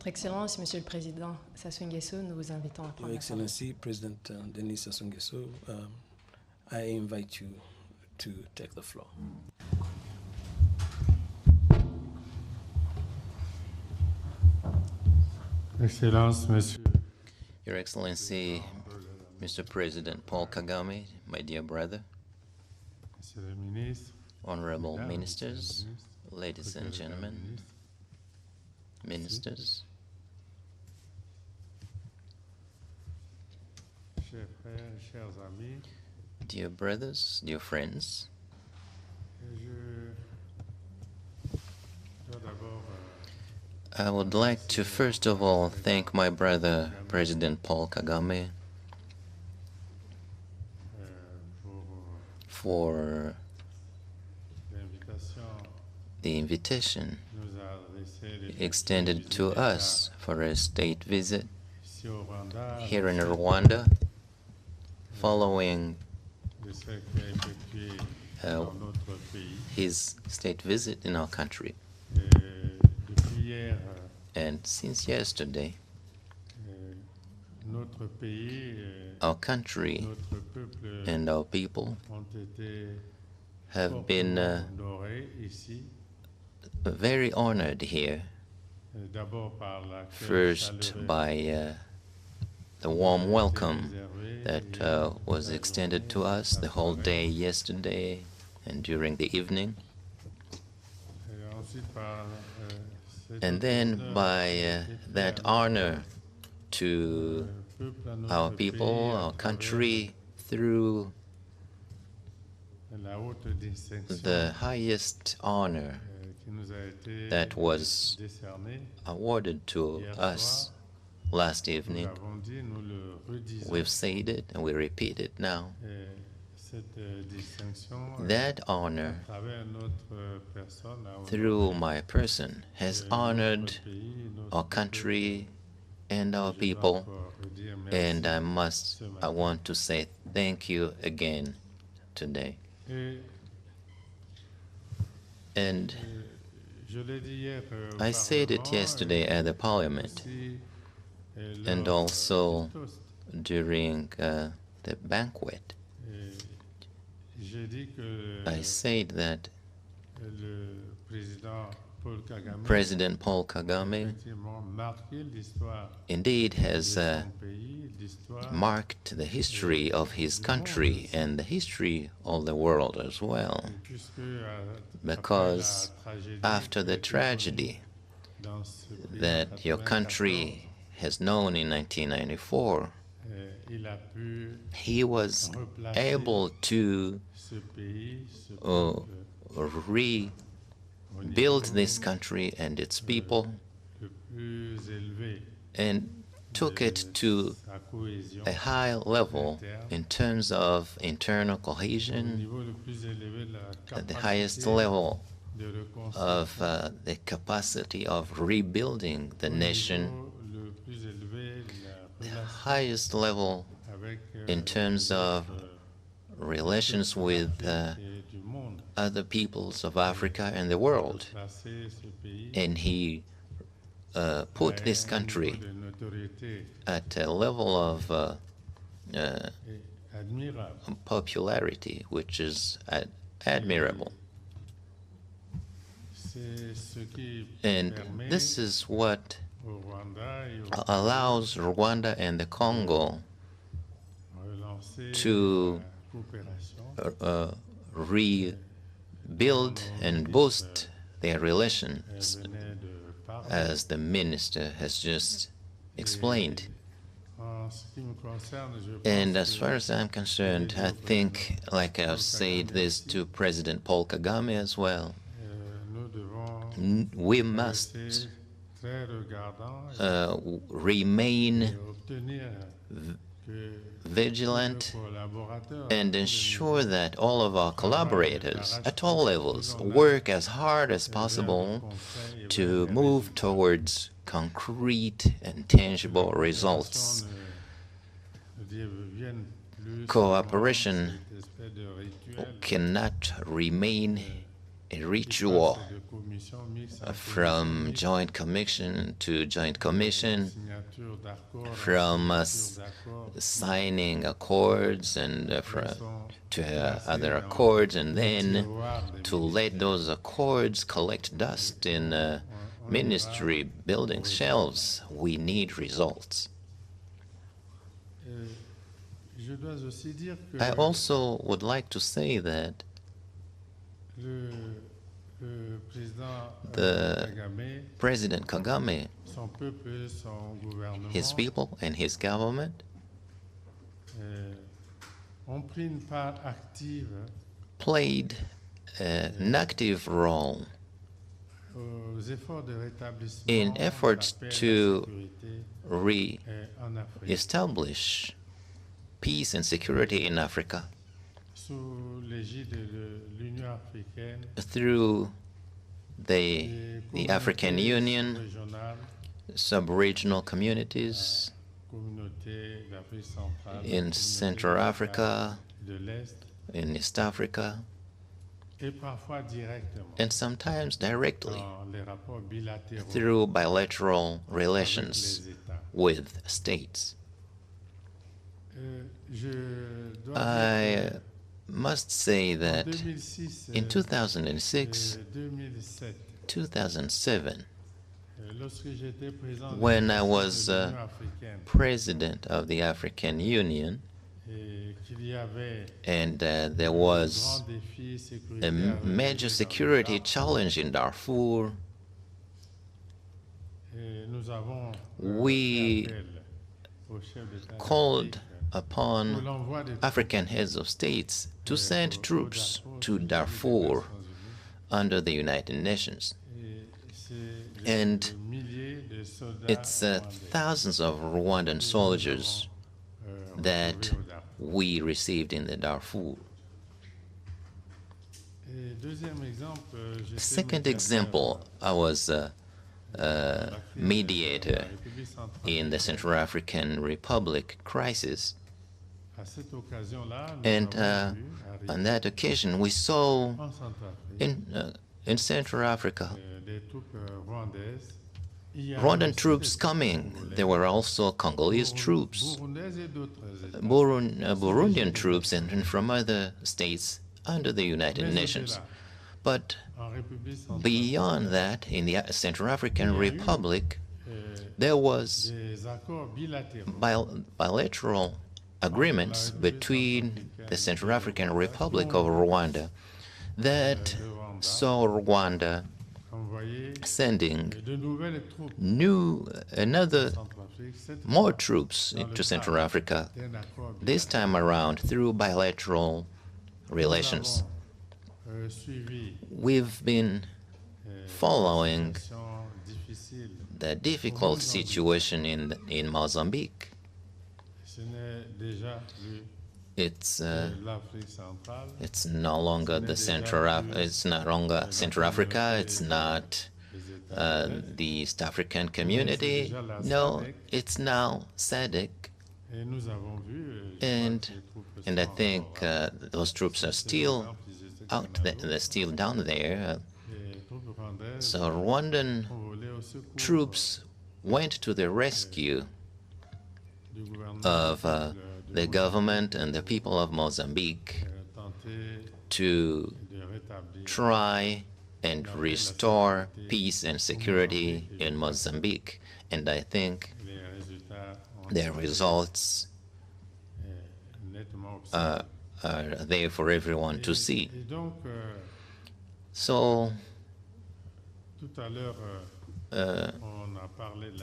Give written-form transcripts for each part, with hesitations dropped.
Votre Excellence, Monsieur le Président Sassou Nguesso, nous vous invitons à prendre Your la parole. Excellency, President Denis Sassou Nguesso, I invite you to take the floor. Excellence, Monsieur. Your Excellency, Mr. President Paul Kagame, my dear brother, Monsieur le ministre, honorable Mesdames, ministers, Messieurs les ladies and ministres, gentlemen, ministers, chers frères, chers amis, dear brothers, dear friends, je dois d'abord I would like to first of all thank my brother, President Paul Kagame, for l'invitation the invitation nous a adressée extended to us for a state visit ici au Rwanda, here in Rwanda, following de ce qui a effectué dans notre pays. his state visit in our country. Depuis hier, And since yesterday, notre pays, our country notre peuple and our people ont été have been honorés ici, very honored here, d'abord par l'accueil first chaleureux by the warm welcome réservé that was extended to us the whole day yesterday and during the evening, et ensuite par cet and then honneur by that honor to peuple à notre our people, pays, à our travers country, through la haute distinction the highest honor qui nous a été that was décernée. awarded to us last Nous evening. l'avons dit, nous le redisons. We've said it and we repeat it now. Et cette distinction, That honor, à travers notre personne, a through my person, has honored notre pays, notre our country and our people, encore redire merci and I ce matin. want to say thank you again today. Et And je l'ai dit hier au I said it Parlement, yesterday at the Parliament aussi, and lors also du toast. during the banquet. Et j'ai dit que I said that le président Paul Kagame President Paul Kagame effectivement marqué l'histoire indeed de has son pays, l'histoire marked the history of his country and the history of the world as well, puisque because après la tragédie after the qui a été tragedy connue dans ce pays that your en country has known in 1994, il a pu he was replacer able to ce pays, ce uh, peuple rebuild this country and its people le plus élevé and took it to sa cohésion, a high level in terms of internal au cohesion, niveau le plus élevé de la at the highest capacité level de reconstruire, of the capacity of rebuilding the au nation, niveau le plus élevé de the la relation highest level avec in terms les of autres relations with et du monde. other peoples of Africa and the world. Placer ce pays And he put this à un country niveau de notoriété at a level of est admirable. popularity which is admirable. C'est ce qui And permet this is what au Rwanda et au allows Rwanda and the Congo relancer to la coopération. rebuild and boost their relations, Elle venait de parler. as the minister has just explained. En ce qui me concerne, je pense And as que far as I'm concerned, I think, like I've said this to President Paul Kagame as well, nous devons we must rester très regardants remain et obtenir que vigilant nos collaborateurs and ensure that all of our collaborators at all levels work as hard as possible to move towards concrete and tangible results. Cooperation cannot remain a ritual from joint commission to joint commission, from signing accords and to other accords, and then to let those accords collect dust in ministry building shelves. We need results. I also would like to say that the President Kagame, his people and his government played an active role in efforts to re-establish peace and security in Africa through the African Union, sub-regional communities in Central Africa, in East Africa, and sometimes directly through bilateral relations with states. I must say that in 2006, 2007, when I was president of the African Union, and there was a major security challenge in Darfur, we called upon African heads of states to send troops to Darfur under the United Nations. And it's thousands of Rwandan soldiers that we received in the Darfur. Second example, I was a mediator in the Central African Republic crisis. And on that occasion, we saw in Central Africa Rwandan troops coming. There were also Congolese troops, Burundian troops, and from other states under the United Nations. But beyond that, in the Central African Republic, there was bilateral agreements between the Central African Republic of Rwanda that saw Rwanda sending more troops to Central Africa, this time around through bilateral relations. We've been following the difficult situation in Mozambique. It's no longer it's not longer Central Africa. It's not the East African Community. No, it's now SADC. And I think those troops are still out there. They're still down there. So Rwandan troops went to the rescue of the government and the people of Mozambique to try and restore peace and security in Mozambique. And I think their results are there for everyone to see. So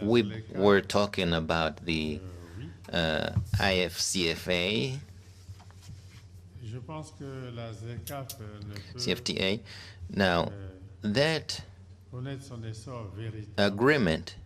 we were talking about the IFCFA, CFTA. Now, that agreement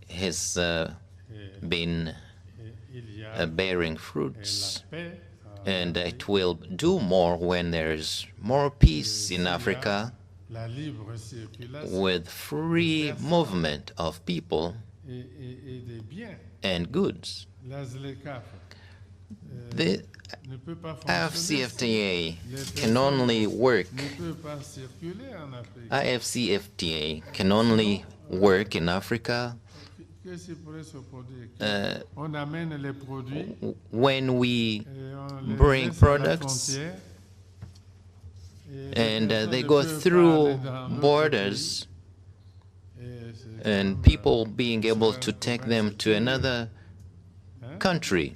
has been bearing fruits, and it will do more when there is more peace in Africa, with free movement of people and goods. The AFCFTA can only work. AFCFTA can only work in Africa when we bring products and they go through borders and people being able to take them to another country.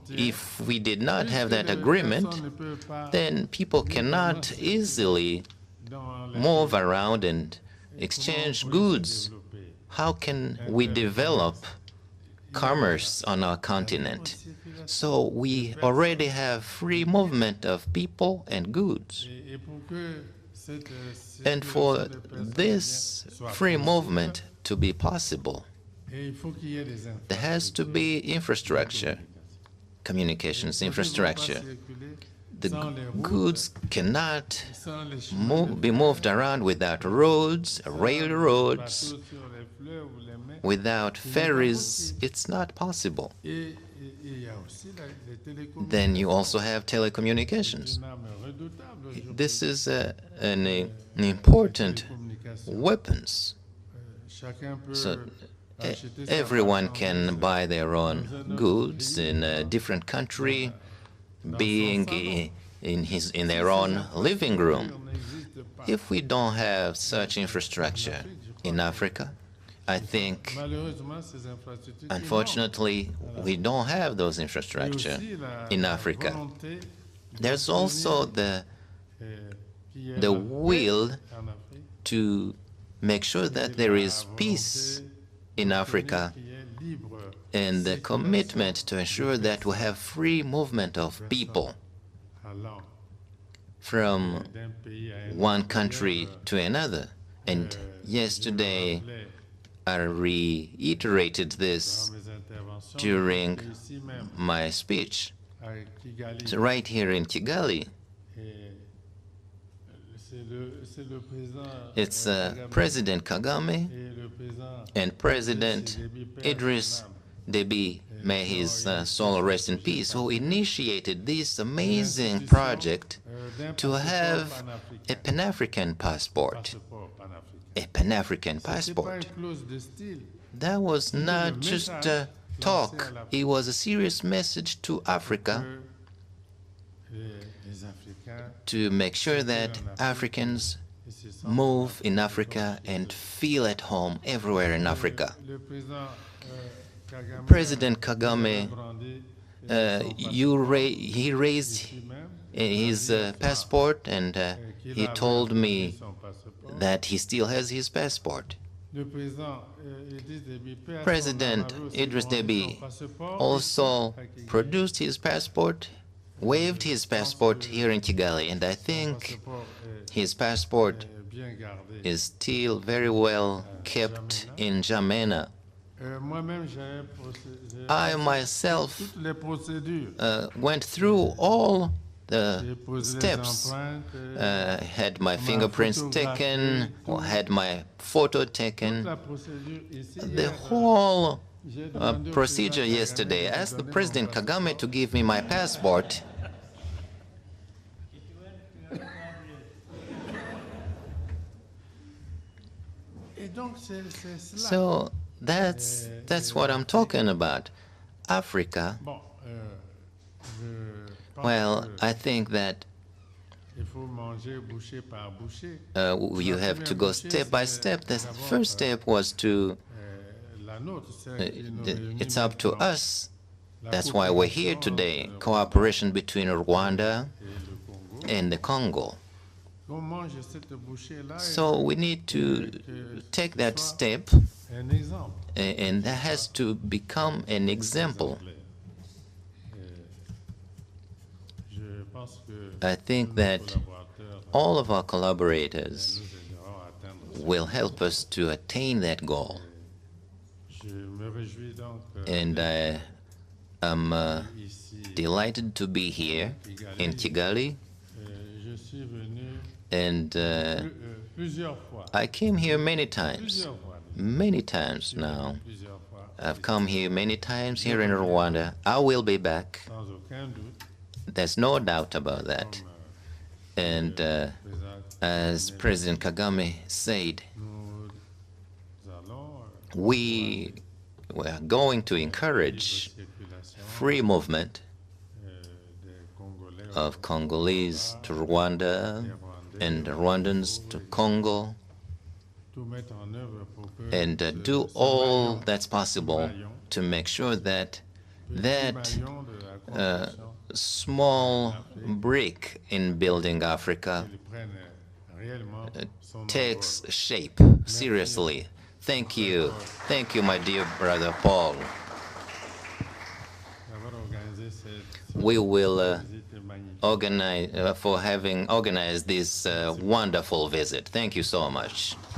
If we did not have that agreement, then people cannot easily move around and exchange goods. How can we develop commerce on our continent? So we already have free movement of people and goods. And for this free movement to be possible, there has to be infrastructure, communications infrastructure. The goods cannot be moved around without roads, railroads, without ferries. It's not possible. Then you also have telecommunications. This is an important weapons. So everyone can buy their own goods in a different country, being in their own living room. If we don't have such infrastructure in Africa, I think, unfortunately, we don't have those infrastructure in Africa. There's also the will to make sure that there is peace in Africa and the commitment to ensure that we have free movement of people from one country to another. And yesterday I reiterated this during my speech. So right here in Kigali, it's President Kagame and President Idris Deby, may his soul rest in peace, who initiated this amazing project to have a Pan-African passport. A Pan-African passport. That was not just talk, it was a serious message to Africa to make sure that Africans move in Africa and feel at home everywhere in Africa. President Kagame, he raised his passport and he told me that he still has his passport. President Idris Deby also produced his passport, waved his passport here in Kigali, and I think his passport is still very well kept in N'Djamena. I myself went through all the steps, had my fingerprints taken, or had my photo taken. The whole procedure yesterday. I asked the President Kagame to give me my passport. So that's what I'm talking about. Africa, well, I think that you have to go step by step. The first step was to, it's up to us. That's why we're here today. Cooperation between Rwanda and the Congo. So we need to take that step, and that has to become an example. I think that all of our collaborators will help us to attain that goal. And I am delighted to be here in Kigali. And I came here many times now. I've come here many times here in Rwanda. I will be back. sans aucun doute, There's no doubt about that. comme And président, as President Kagame said, nous allons we are going to encourage circulation free movement des Congolais of Congolese to Rwanda des Rwandais and Rwandans to Congo, tout mettre en œuvre pour que and do ce all maillon, that's possible to make sure that that maillon de la construction, small brick in building Africa il prenne réellement son takes envol. shape seriously. Thank you. Thank you, my dear brother Paul. D'avoir organisé cette We will visite magnifique. organize for having organized this wonderful visit. Thank you so much.